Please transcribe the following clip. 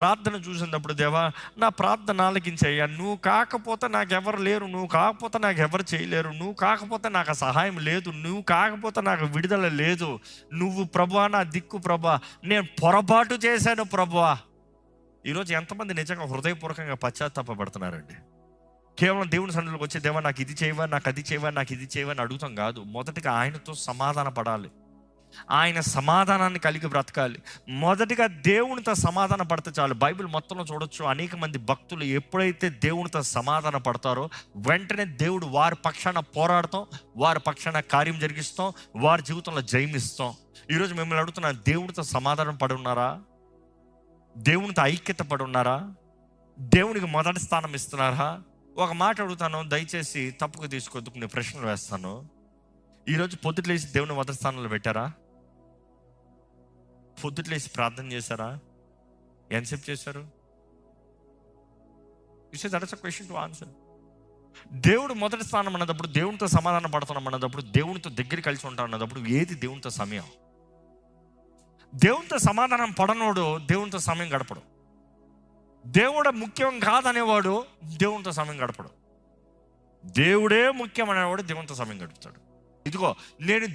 ప్రార్థన చూసినప్పుడు, దేవా నా ప్రార్థన ఆలకించయ్యా, నువ్వు కాకపోతే నాకెవరు లేరు, నువ్వు కాకపోతే నాకు ఎవరు చేయలేరు, నువ్వు కాకపోతే నాకు సహాయం లేదు, నువ్వు కాకపోతే నాకు విడుదల లేదు, నువ్వు ప్రభువా నా దిక్కు ప్రభువా, నేను పొరపాటు చేశాను ప్రభువా. ఈరోజు ఎంతమంది నిజంగా హృదయపూర్వకంగా పశ్చాత్తాపడుతున్నారండి? కేవలం దేవుని సన్నిధిలోకి వచ్చి, దేవా నాకు ఇది చేయవా, నాకు అది చేయవా, నాకు ఇది చేయవా అని అడుగుతాం కాదు. మొదటిగా ఆయనతో సమాధాన పడాలి, ఆయన సమాధానాన్ని కలిగి బ్రతకాలి. మొదటిగా దేవునితో సమాధాన పడితే చాలు. బైబిల్ మొత్తంలో చూడొచ్చు, అనేక మంది భక్తులు ఎప్పుడైతే దేవునితో సమాధాన పడతారో వెంటనే దేవుడు వారి పక్షాన పోరాడతాం, వారి పక్షాన కార్యం జరిగిస్తాం, వారి జీవితంలో జయమిస్తాం. ఈరోజు మిమ్మల్ని అడుగుతున్నా, దేవునితో సమాధానం పడి ఉన్నారా? దేవునితో ఐక్యత పడి ఉన్నారా? దేవునికి మొదటి స్థానం ఇస్తున్నారా? ఒక మాట అడుగుతాను, దయచేసి తప్పుగా తీసుకోవద్దు, నేను ప్రశ్నలు వేస్తాను. ఈరోజు పొద్దుట్లేసి దేవుని మొదటి స్థానంలో పెట్టారా? పొద్దుట్లేసి ప్రార్థన చేశారా? ఎంతసేపు చేశారు? That's a question to answer. దేవుడు మొదటి స్థానం అన్నప్పుడు, దేవునితో సమాధానం పడుతున్నాం అన్నప్పుడు, దేవునితో దగ్గర కలిసి ఉంటాం అన్నప్పుడు, ఏది దేవునితో సమయం? దేవునితో సమాధానం పడనోడు దేవునితో సమయం గడపడు. దేవుడే ముఖ్యం కాదనేవాడు దేవునితో సమయం గడపడు. దేవుడే ముఖ్యం అనేవాడు దేవునితో సమయం గడుపుతాడు. ఇదిగో నేను